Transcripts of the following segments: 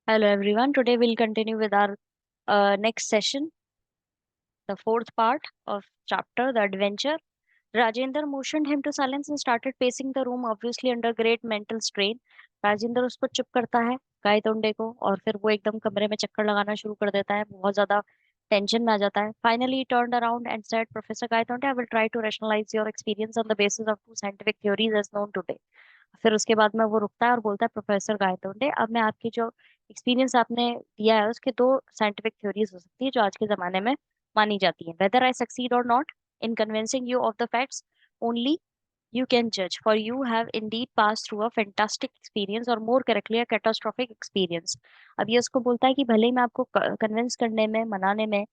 Hello everyone. Today we'll continue with our next session, the fourth part of chapter, the adventure. Rajendra motioned him to silence and started pacing the room, obviously under great mental strain. Rajendra उसको चुप करता है, गायतोंडे को, और फिर वो एकदम कमरे में चक्कर लगाना शुरू कर देता है, बहुत ज्यादा टेंशन में आ जाता है. Finally he turned around and said, Professor Gaetonde, I will try to rationalize your experience on the basis of two scientific theories as known today. फिर उसके बाद में वो रुकता है और बोलता है, प्रोफेसर गायतोंडे, अब मैं आपकी जो एक्सपीरियंस आपने दिया है उसके दो साइंटिफिक थ्योरीज हो सकती है जो आज के जमाने में मानी जाती है. वेदर आई सक्सीड और not in convincing you of the facts only you can judge, for you have indeed passed through a fantastic experience, or more correctly a catastrophic experience. अब ये उसको बोलता है कि भले ही मैं आपको कन्विंस करने में, मनाने में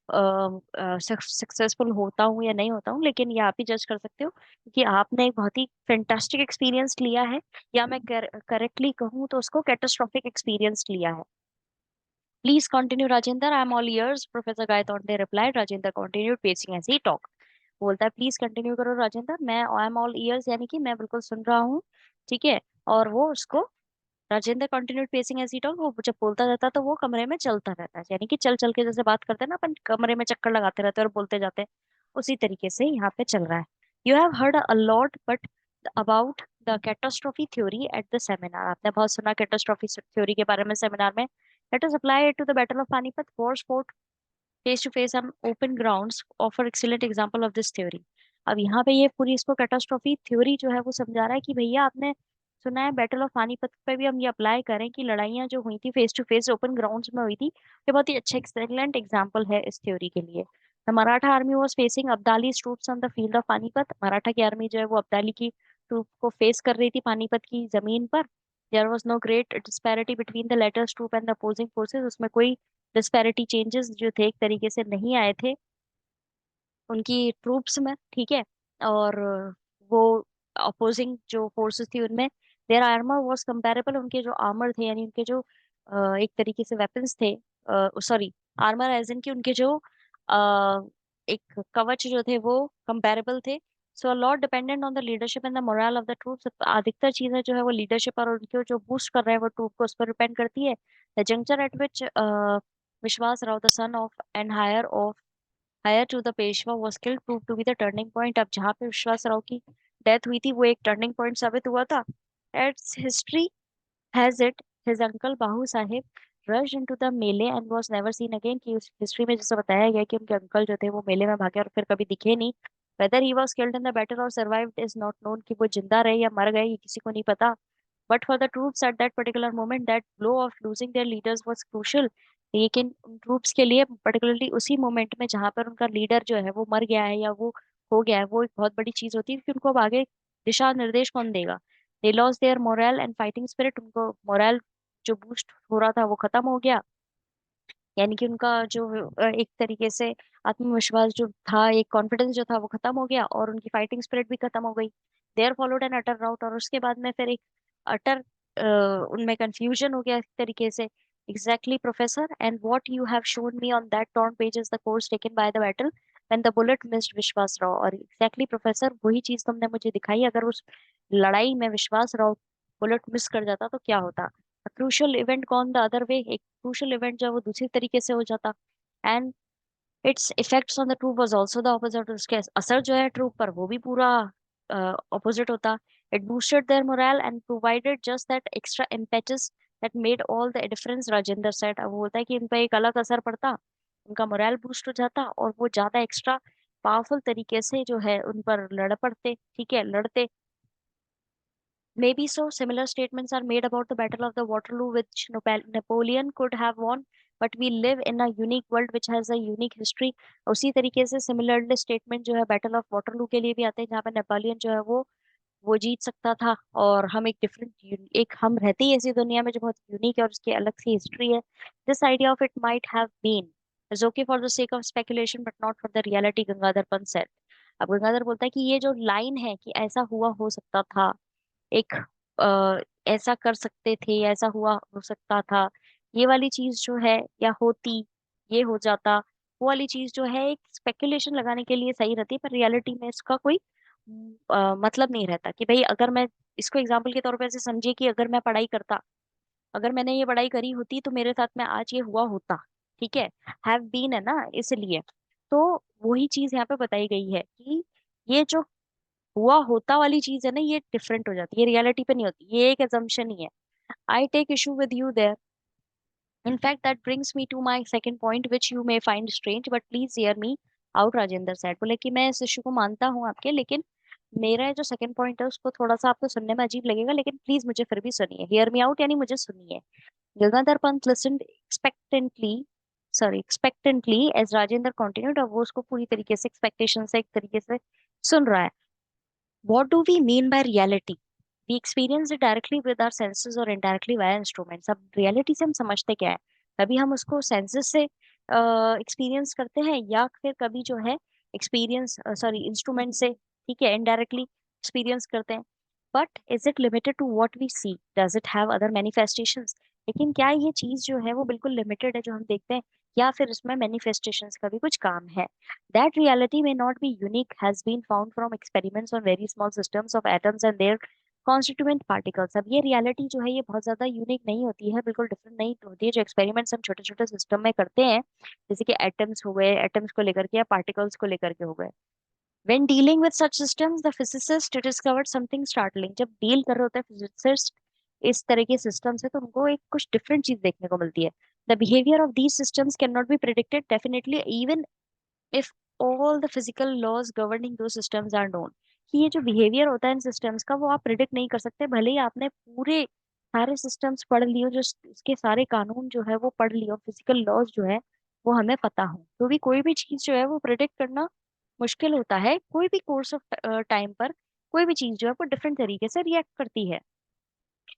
सक्सेसफुल होता हूँ या नहीं होता हूँ, लेकिन ये आप ही जज कर सकते हो कि आपने एक बहुत ही फैंटास्टिक एक्सपीरियंस लिया है, या मैं करेक्टली कहूँ तो उसको कैटास्ट्रॉफिक एक्सपीरियंस लिया है. Please continue Rajendra, I am all ears, professor Gaitonde replied. Rajendra continued pacing as he talk. बोलता है, प्लीज कंटिन्यू करो राजेंद्र, मैं आई एम ऑल इयर्स यानी कि मैं बिल्कुल सुन रहा हूँ. ठीक है. और वो उसको, Rajendra continued pacing as he talk, वो जब बोलता रहता है तो वो कमरे में चलता रहता है, यानी कि चल चल के जैसे बात करते हैं ना अपन, कमरे में चक्कर लगाते रहते हैं और बोलते जाते हैं, उसी तरीके से यहाँ पे चल रहा है. You have heard a lot but about the catastrophe theory at the seminar. आपने बहुत सुना कैटास्ट्रॉफी थ्योरी के बारे में सेमिनार में. Let us apply it to the battle of Panipat. Wars fought face to face on open grounds offer excellent example of this theory. अब यहाँ पे ये पूरी इसको कैटास्ट्रॉफी थ्योरी जो है वो समझा रहा है कि भैया आपने सुना है बैटल ऑफ पानीपत पे भी हम ये अप्लाई करें कि लड़ाइयाँ जो हुई थी face to face open grounds में हुई थी, ये बहुत ही अच्छा एक्सेलेंट एग्जाम्पल है इस थ्योरी के लिए. The Maratha army was facing Abdali troops on the field of Panipat. Maratha की आर्मी जो है वो अब्दाली की ट्रूप को फेस कर रही थी पानीपत की जमीन पर. There was no great disparity between the latter's troop and the opposing forces. उसमें कोई डिस्पैरिटी चेंजेस जो थे एक तरीके से नहीं आए थे उनकी ट्रूप्स में. ठीक है. और वो अपोजिंग जो फोर्सेस थी उनमें देयर आर्मर वाज कंपैरेबल. उनके जो आर्मर थे यानी उनके जो एक तरीके से वेपन्स थे, सॉरी, आर्मर एज इन कि उनके जो एक कवच जो थे वो कंपैरेबल थे. So a lot dependent on the leadership and the morale of the troops. अधिकतर चीजें जो है वो लीडरशिप और उनके जो बूस्ट कर रहे हैं वो ट्रूप को, उस पर डिपेंड करती है. The juncture at which Vishwas Rao the son of and heir to the Peshwa was killed proved to be the turning point. अब जहाँ पे विश्वास राव की डेथ हुई थी वो एक टर्निंग पॉइंट साबित हुआ था. As history has it his uncle Bahu Saheb rushed into the melee and was never seen again. कि उस हिस्ट्री में जैसे बताया गया कि उनके अंकल जो थे वो मेले में भागे और फिर कभी दिखे नहीं. whether he was killed in the battle or survived is not known. कि वो जिंदा रहे या मर गए ये किसी को नहीं पता. But for the troops at that particular moment, that blow of losing their leaders was crucial. लेकिन उन ट्रूप्स के लिए पर्टिकुलरली उसी मोमेंट में जहां पर उनका लीडर जो है वो मर गया है या वो हो गया है, वो एक बहुत बड़ी चीज होती है कि उनको अब आगे दिशा निर्देश कौन देगा. They lose their morale and fighting spirit. उनको मोरल जो बूस्ट हो रहा था वो खत्म हो गया, यानी कि उनका जो एक तरीके से आत्मविश्वास जो था, एक कॉन्फिडेंस जो था वो खत्म हो गया, और उनकी फाइटिंग स्पिरिट भी खत्म हो गई. देयर फॉलोड एन अटर राउट. और उसके बाद में फिर एक अटर उनमें कंफ्यूजन हो गया एक तरीके से. Exactly professor, and what you have shown me on that torn page is the course taken by the battle when the bullet missed विश्वास राव. और एग्जैक्टली प्रोफेसर, वही चीज तुमने मुझे दिखाई. अगर उस लड़ाई में विश्वास राव बुलेट मिस कर जाता तो क्या होता. Crucial event gone the other way. एक क्रूशल इवेंट जो है वो दूसरी तरीके से हो जाता. And its effects on the troop was also the opposite. उसके असर जो है ट्रूप पर वो भी पूरा ऑपोजिट होता. It boosted their morale and provided just that extra impetus that made all the difference. Rajendra said. अब वो होता है कि इन पर एक अलग असर पड़ता, उनका मोरल बूस्ट हो जाता और वो ज्यादा एक्स्ट्रा पावरफुल तरीके से जो है उन पर लड़ पड़ते. ठीक है, लड़ते. Maybe so. Similar statements are made about the Battle of the Waterloo, which Napoleon could have won. But we live in a unique world which has a unique history. उसी तरीके से सिमिलरली स्टेटमेंट जो है battle of Waterloo के लिए भी आते हैं, जहाँ पे नेपोलियन जो है वो जीत सकता था, और हम एक डिफरेंट, एक हम रहते ही ऐसी दुनिया में जो बहुत यूनिक है और उसकी अलग सी हिस्ट्री है. This idea of it might have been is okay for the sake of speculation but not for the reality, Gangadhar Pant said. अब गंगाधर बोलता है कि ये जो लाइन है कि ऐसा हुआ हो सकता था, एक ऐसा कर सकते थे या ऐसा हुआ हो सकता था, ये वाली चीज जो है, या होती, ये हो जाता, वो वाली चीज जो है एक स्पेकुलेशन लगाने के लिए सही रहती है, पर रियलिटी में इसका कोई मतलब नहीं रहता. कि भाई अगर मैं इसको एग्जाम्पल के तौर पे ऐसे समझिए कि अगर मैं पढ़ाई करता अगर मैंने ये पढ़ाई करी होती तो मेरे साथ में आज ये हुआ होता। ठीक है, हैव बीन है ना, इसलिए। तो वही चीज यहाँ पे बताई गई है कि ये जो हुआ होता वाली चीज है ना, ये डिफरेंट हो जाती है, रियलिटी पे नहीं होती, ये एक एजम्पशन ही है। I take issue with you there. In fact, that brings me to my second point, which you may find strange, but please hear me out, Rajendra said। बोले कि मैं इस इशू को मानता हूँ आपके, लेकिन मेरा जो सेकंड पॉइंट है उसको थोड़ा सा आपको सुनने में अजीब लगेगा, लेकिन प्लीज मुझे फिर भी सुनिए, हियर मी आउट, यानी मुझे सुनिए। Gangadhar Pant listened expectantly, expectantly as Rajendra continued। अब वो उसको पूरी तरीके से एक्सपेक्टेशन से एक तरीके से सुन रहा है। What do we mean by reality? We experience it directly with our senses or indirectly via instruments। अब रियलिटी से हम समझते क्या है? कभी हम उसको सेंसेस से एक्सपीरियंस करते हैं, या फिर कभी जो है एक्सपीरियंस इंस्ट्रूमेंट से, ठीक है, इनडायरेक्टली एक्सपीरियंस करते हैं। But is it limited to what we see? Does it have other manifestations? लेकिन क्या ये चीज जो है वो बिल्कुल लिमिटेड है जो हम देखते हैं, या फिर इसमें मैनिफेस्टेशंस का भी कुछ काम है? That reality may not be unique has been found from experiments on very small systems of atoms and their constituent particles। अब ये रियलिटी जो है ये बहुत ज्यादा यूनिक नहीं होती है, बिल्कुल डिफरेंट नहीं होती है, जो एक्सपेरिमेंट्स हम छोटे छोटे सिस्टम में करते हैं, जैसे कि एटम्स हो गए, एटम्स को लेकर के, या पार्टिकल्स को लेकर के हो गए। When dealing with such systems, the physicist discovered something startling। जब डील कर रहे होते हैं फिजिसिस्ट इस तरह के सिस्टम से, तो उनको एक कुछ डिफरेंट चीज देखने को मिलती है। The behavior of these systems cannot be predicted definitely even if all the physical laws governing those systems are known। कि ये जो बिहेवियर होता है इन सिस्टम्स का, वो आप प्रिडिक्ट नहीं कर सकते, भले ही आपने पूरे सारे सिस्टम्स पढ़ लिए हो, जो इसके सारे कानून जो है वो पढ़ लिए हो, फिजिकल लॉज जो है वो हमें पता हो, तो भी कोई भी चीज जो है वो प्रिडिक्ट करना मुश्किल होता है। कोई भी कोर्स ऑफ टाइम पर कोई भी चीज जो है वो डिफरेंट तरीके से रिएक्ट करती है।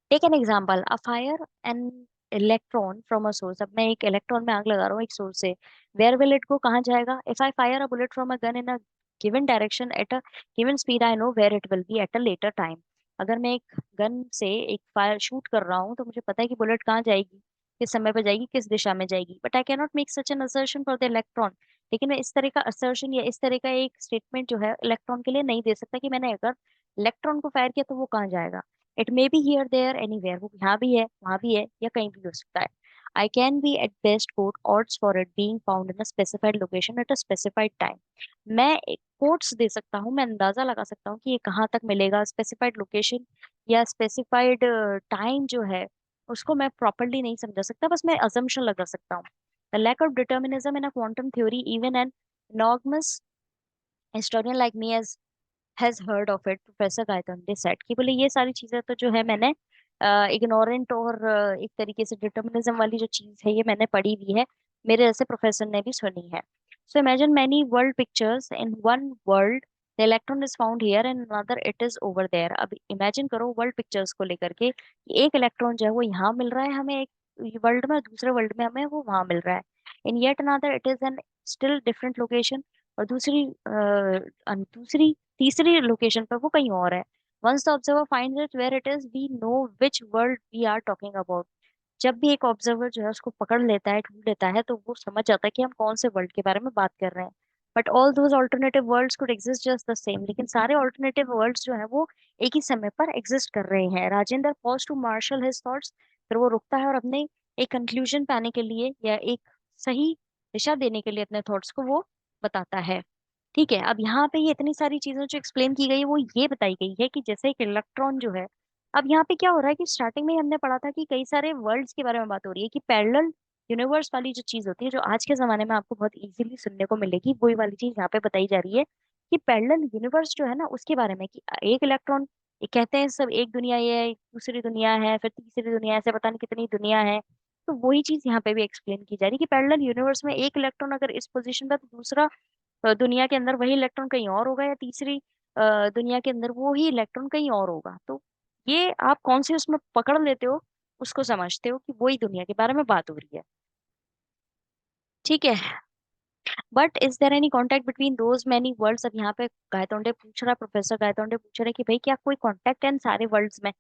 Take an example, a fire an electron from a source. अब मैं एक इलेक्ट्रॉन में आग लगा रहा हूँ एक सोर्स से, वेयर विल इट गो, कहाँ जाएगा? If I fire a bullet from a gun in a given direction at a given speed, I know where it will be at a later time. अगर मैं एक gun से एक fire shoot कर रहा हूँ, तो मुझे पता है कि बुलेट कहाँ जाएगी, किस समय पर जाएगी, किस दिशा में जाएगी, but I cannot make such an assertion for the electron. लेकिन मैं इस तरह का असर्शन या इस तरह का एक स्टेटमेंट जो है इलेक्ट्रॉन के लिए नहीं दे सकता कि मैंने अगर इलेक्ट्रॉन को फायर किया तो वो कहाँ जाएगा। It may be here there anywhere, वो यहाँ भी है वहां भी है, या कहीं भी हो सकता है। I can be at best quote odds for it being found in a specified location at a specified time. मैं एक कोट्स दे सकता हूँ, मैं अंदाजा लगा सकता हूँ कि ये कहाँ तक मिलेगा, स्पेसिफाइड लोकेशन या स्पेसिफाइड टाइम जो है उसको मैं प्रॉपरली नहीं समझा सकता, बस मैं अजम्पशन लगा सकता हूँ। The lack of determinism in a quantum theory, even an enormous historian like me has heard of it, professor Gaitonde said. कि बोले ये सारी चीजें तो जो है मैंने इग्नोरेंट और एक तरीके से डिटर्मिनिज्म वाली जो चीज है ये मैंने पढ़ी हुई है, मेरे जैसे प्रोफेसर ने भी सुनी है। So imagine many world pictures in one world, the electron is found here and another it is over there. अब इमेजिन करो वर्ल्ड पिक्चर्स को लेकर के कि एक इलेक्ट्रॉन जो है वो यहाँ मिल रहा है हमें एक वर्ल्ड में, दूसरे वर्ल्ड में हमें वो वहां मिल रहा है। In yet another it is an still different location, और दूसरी तीसरी लोकेशन पर वो कहीं और है। Once the observer finds it where it is, we know which world we are talking about. जब भी एक ऑब्जर्वर जो है उसको पकड़ लेता है, ढूंढ लेता है, तो वो समझ जाता है कि हम कौन से वर्ल्ड के बारे में बात कर रहे हैं। But all those alternative worlds could exist just the same. लेकिन सारे ऑल्टरनेटिव वर्ल्ड्स जो है वो एक ही समय पर एग्जिस्ट कर रहे हैं। Rajendra pause to marshal his thoughts. फिर वो रुकता है और अपने एक कंक्लूजन पाने के लिए या एक सही दिशा देने के लिए अपने थॉट्स को वो बताता है। ठीक है, अब यहाँ पे ये इतनी सारी चीजें जो एक्सप्लेन की गई है वो ये बताई गई है कि जैसे एक इलेक्ट्रॉन जो है, अब यहाँ पे क्या हो रहा है कि स्टार्टिंग में ही हमने पढ़ा था कि कई सारे वर्ल्ड्स के बारे में बात हो रही है, कि पैरेलल यूनिवर्स वाली जो चीज होती है, जो आज के जमाने में आपको बहुत इजीली सुनने को मिलेगी, वही वाली चीज यहाँ पे बताई जा रही है कि पैरेलल यूनिवर्स जो है ना उसके बारे में, कि एक इलेक्ट्रॉन, ये कहते हैं सब एक दुनिया ये है, दूसरी दुनिया है, फिर तीसरी दुनिया, ऐसे पता नहीं कितनी दुनिया है। तो वही चीज यहाँ पे भी एक्सप्लेन की जा रही है कि पैरेलल यूनिवर्स में एक इलेक्ट्रॉन अगर इस पोजीशन पे, तो दूसरा दुनिया के अंदर वही इलेक्ट्रॉन कहीं और होगा, या तीसरी दुनिया के अंदर वो ही इलेक्ट्रॉन कहीं और होगा। तो ये आप कौन से उसमें पकड़ लेते हो, उसको समझते हो कि वही दुनिया के बारे में बात हो रही है। ठीक है, but is there any contact between those many worlds? अब यहाँ पे गायतोंडे पूछ रहा, प्रोफेसर गायतोंडे पूछ रहे कि भाई क्या कोई कॉन्टेक्ट है इन सारे वर्ल्ड्स में?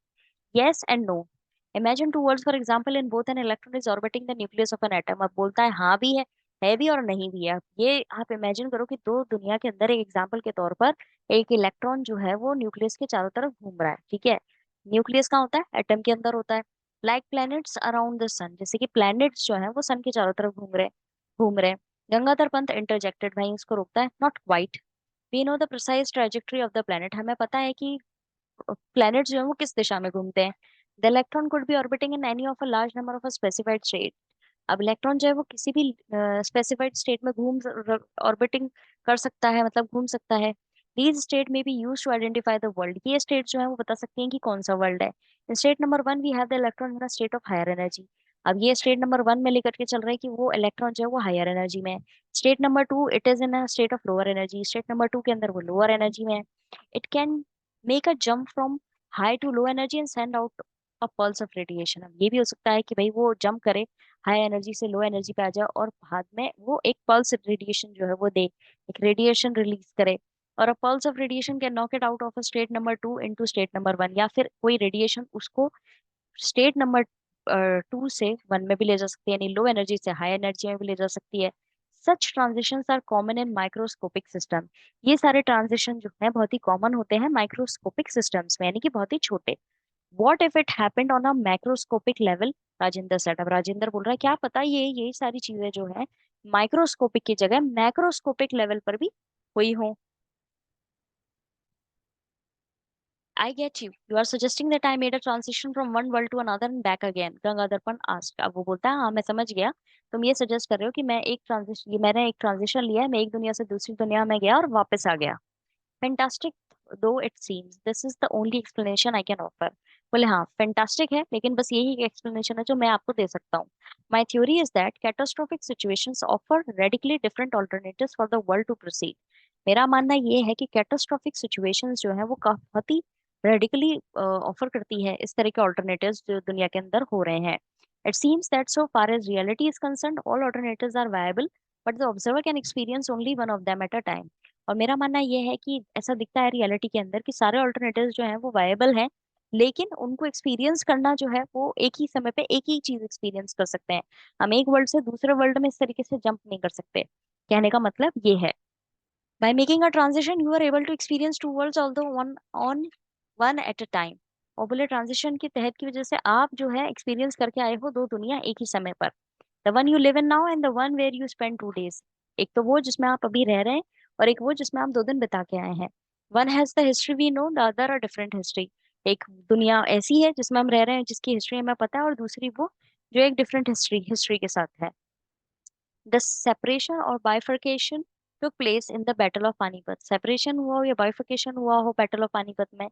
Yes and no. Imagine two worlds, for example, in both an electron is orbiting the nucleus of an atom। अब बोलता है हाँ भी है भी और नहीं भी है। अब ये आप इमेजिन करो कि दो दुनिया के अंदर, एक एग्जाम्पल के तौर पर, एक इलेक्ट्रॉन जो है वो न्यूक्लियस के चारों तरफ घूम रहा है। ठीक है, न्यूक्लियस कहाँ होता है? एटम के अंदर होता है। लाइक प्लैनेट्स अराउंड द सन, जैसे कि प्लैनेट्स जो है वो सन के चारों तरफ घूम रहे। गंगाधर पंत इंटरजेक्टेड, भाई इसको रोकता है, not quite. We know the precise trajectory of the planet, हमें पता है कि प्लैनेट जो है वो किस दिशा में घूमते हैं। The electron could be orbiting in any of a large number of a specified state. अब इलेक्ट्रॉन जो है वो किसी भी स्पेसिफाइड स्टेट में घूम ऑर्बिटिंग कर सकता है, मतलब घूम सकता है। दीज स्टेट में be use to identify the world, ये स्टेट जो है वो बता सकती हैं कि कौन सा वर्ल्ड है। In state number one we have the electron in state of higher energy. अब ये स्टेट नंबर वन में लेकर के चल रहा है कि वो इलेक्ट्रॉन जो है वो हायर एनर्जी में है। State number two it is in a state of lower energy, state number two के अंदर वो लोअर एनर्जी में है। It can make a jump from high to low energy and send out a pulse of radiation. अब ये भी हो सकता है कि भाई वो जंप करे, हाई एनर्जी से लो एनर्जी पे आ जाए और बाद में वो एक पल्स रेडिएशन जो है वो दे, एक रेडिएशन रिलीज करे। और a pulse of radiation can knock it out of a state number two into state number one, या फिर कोई रेडिएशन उसको स्टेट नंबर टू से वन में भी ले जा सकती है, यानी लो एनर्जी से हाई एनर्जी में भी ले जा सकती है। Such transitions are common in microscopic system, ये सारे ट्रांजिशन जो है बहुत ही कॉमन होते हैं माइक्रोस्कोपिक सिस्टम्स में, यानी कि बहुत ही छोटे। What if it happened on a macroscopic level, Rajendra set. अब राजेंद्र बोल रहा है क्या पता ये सारी चीजें जो है माइक्रोस्कोपिक की जगह मैक्रोस्कोपिक लेवल पर भी हुई हो। I get you. You are suggesting that I made a transition from one world to another and back again. गंगाधरपन asked. अब वो बोलता है हाँ मैं समझ गया, तुम ये सजेस्ट कर रहे हो कि मैंने एक ट्रांजिशन लिया है, मैं एक दुनिया से दूसरी दुनिया में गया और वापस आ गया। फैंटास्टिक दो it seems, this is the only explanation I can offer. बोले हाँ फैंटास्टिक है, लेकिन बस यही एक एक्सप्लेनेशन है जो मैं आपको दे सकता हूँ। My theory is that catastrophic situations offer radically different alternatives for the world to proceed. मेरा मानना ये है कि कैटास्ट्रोफिक सिचुएशंस जो है वो बहुत ही रेडिकली ऑफर करती है इस तरह के ऑल्टरनेटिव्स जो दुनिया के अंदर हो रहे हैं। It seems that so far as reality is concerned all alternatives are viable, but the observer can experience only one of them at a time. और मेरा मानना ये है कि ऐसा दिखता है रियलिटी के अंदर कि सारे ऑल्टरनेटिव्स जो हैं वो वायबल हैं, लेकिन उनको एक्सपीरियंस करना जो है वो एक ही समय पे एक ही चीज एक्सपीरियंस कर सकते हैं। हम एक वर्ल्ड से दूसरे वर्ल्ड में इस तरीके से जंप नहीं कर सकते, कहने का मतलब ये है। By making a transition you are able to experience two worlds although one at a time. और बोले ट्रांजिशन के तहत की वजह से आप जो है एक्सपीरियंस करके आए हो दो दुनिया एक ही समय पर। The one you live in now and the one where you spend 2 days। एक तो वो जिसमें आप अभी रह रहे हैं, और एक वो जिसमें आप 2 दिन बिता के आए हैं। One has the history we know, the other a different history. एक दुनिया ऐसी है जिसमें हम रह रहे हैं जिसकी हिस्ट्री हमें पता है, और दूसरी वो जो एक डिफरेंट हिस्ट्री के साथ है। द सेपरेशन और bifurcation took place in the battle of Panipat. Separation हुआ हो या बाइफर्केशन हुआ हो बैटल ऑफ पानीपत में,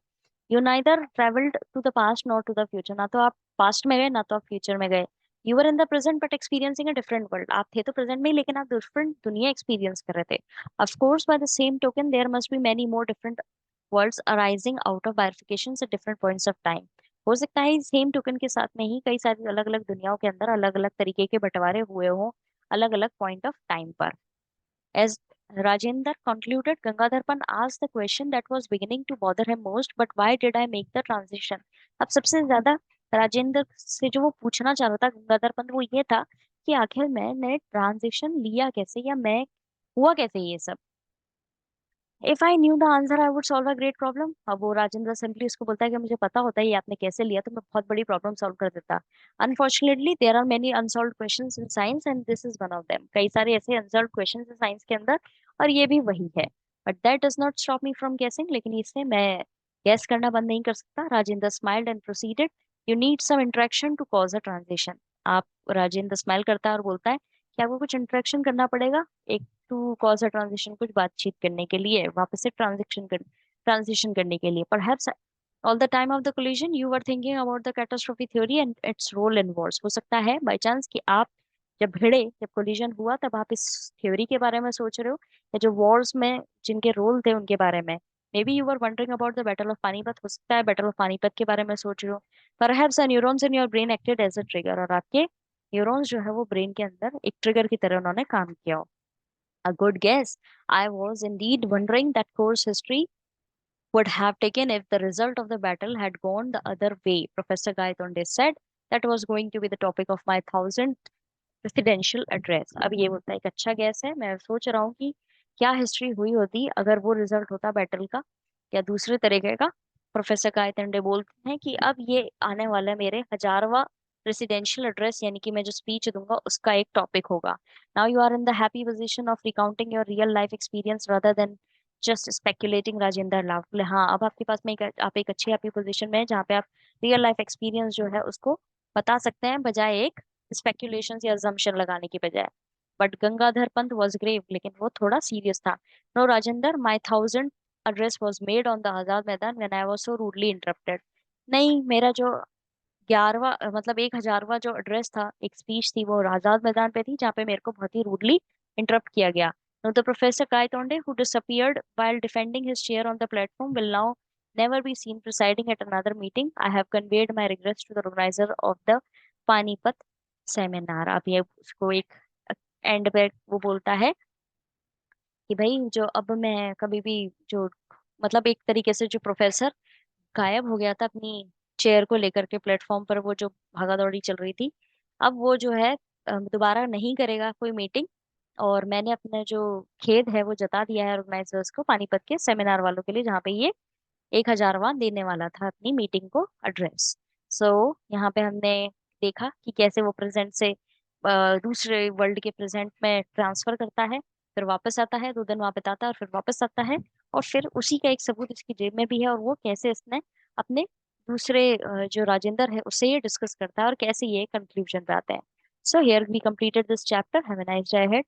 you neither travelled to the past not to the future, ना तो आप पास्ट में गए ना तो आप फ्यूचर में गए। You were in the present but experiencing a different world, आप थे तो प्रेजेंट में ही लेकिन आप डिफरेंट दुनिया एक्सपीरियंस कर रहे थे। Of course by the same token there must be many more different worlds arising out of bifurcation at different points of time. हो सकता है सेम टोकन के साथ में ही कई सारी अलग अलग दुनियाओं के अंदर अलग अलग तरीके के बंटवारे हुए हों अलग अलग पॉइंट ऑफ टाइम पर। As Rajendra concluded, Gangadharpan asked the question that was beginning to bother him most, but why did I make the transition? अब सबसे ज्यादा राजेंद्र से जो वो पूछना चाह रहा था गंगाधरपंत, वो ये था कि आखिर मैंने ट्रांजिशन लिया कैसे, या मैं हुआ कैसे ये सब। If I knew the answer I would solve a great problem. अब वो राजेंद्र सिंपली उसको बोलता है कि मुझे पता होता है ये आपने कैसे लिया तो मैं बहुत बड़ी प्रॉब्लम सॉल्व कर देता। Unfortunately there are many unsolved questions in science and this is one of them. कई सारे ऐसे अनसॉल्व्ड क्वेश्चंस हैं साइंस के अंदर, और ये भी वही है। But that does not stop me from गेसिंग, लेकिन इससे मैं गैस करना बंद नहीं कर सकता। Rajendra smiled and proceeded, you need some interaction to cause a transition. आप राजेंद्र स्माइल करता है और बोलता है कि आपको कुछ इंटरेक्शन करना पड़ेगा, एक टू कॉज अ ट्रांजिशन, कुछ बातचीत करने के लिए, वापस से ट्रांजिशन करने के लिए। Perhaps all the time of the collision you were thinking about the catastrophe theory and its role in wars. हो सकता है बाई चांस कि आप जब कोलिजन हुआ तब आप इस थ्योरी के बारे में सोच रहे हो, या जो वॉर्स में जिनके रोल थे उनके बारे में। Maybe you are wondering about the battle of Panipat, हो सकता है बैटल ऑफ पानीपत के बारे में सोच रहे हो। Perhaps the neurons in your brain acted as a trigger, और आपके न्यूरॉन्स जो है वो ब्रेन के अंदर एक ट्रिगर की तरह उन्होंने काम किया हो। A good guess. I was indeed wondering that course history would have taken if the result of the battle had gone the other way. Professor Gaitonde said that was going to be the topic of my 1000th presidential address. अब ये बोलता है एक अच्छा gas है, मैं सोच रहा हूँ कि क्या हिस्ट्री हुई होती अगर वो रिजल्ट होता बैटल का या दूसरे तरीके का। प्रोफेसर गायतंडे बोलते हैं कि अब ये आने वाला मेरे 1000वां प्रेसिडेंशियल एड्रेस यानी कि मैं जो स्पीच दूंगा उसका एक टॉपिक होगा। Now you are in the happy position of recounting your real life experience rather than just speculating Rajendra Lal. बोले हाँ, अब आपके पास में आप एक अच्छी हैप्पी पोजीशन में है जहाँ पे आप रियल लाइफ एक्सपीरियंस जो है उसको बता सकते हैं, बजाय एक स्पेक्यूलेशन या अजम्पशन लगाने की बजाय। But Gangadhar Pant was grave, लेकिन वो थोड़ा सीरियस था। No Rajendra, my 1000th address was made on the Azad Maidan when I was so rudely interrupted। नहीं, मेरा जो 11वां मतलब 1000वां जो एड्रेस था, एक स्पीच थी, वो आजाद मैदान पे थी जहाँ पे मेरे को बहुत ही रूडली इंटरप्ट किया गया। No the professor Kaitonde who disappeared while defending his chair on the platform will now never be seen presiding at another meeting। I have conveyed my regrets to the organizer of the Panipat seminar. अब ये उसको एक and पे वो बोलता है कि भाई जो अब मैं कभी भी जो मतलब एक तरीके से जो प्रोफेसर गायब हो गया था अपनी चेयर को लेकर के प्लेटफॉर्म पर, वो जो भागा दौड़ी चल रही थी, अब वो जो है दोबारा नहीं करेगा कोई मीटिंग। और मैंने अपना जो खेद है वो जता दिया है ऑर्गेनाइजर्स को, पानीपत के सेमिनार वालों के लिए, जहाँ पे ये 1000वां देने वाला था अपनी मीटिंग को एड्रेस। सो यहाँ पे हमने देखा कि कैसे वो प्रेजेंट से दूसरे वर्ल्ड के प्रेजेंट में ट्रांसफर करता है, फिर वापस आता है, 2 दिन वहां बिताता है और फिर वापस आता है। और फिर उसी का एक सबूत इसकी जेब में भी है, और वो कैसे इसने अपने दूसरे जो राजेंद्र है उससे ये डिस्कस करता है और कैसे ये कंक्लूजन पे आते हैं। So here we completed this chapter. Have a nice day ahead.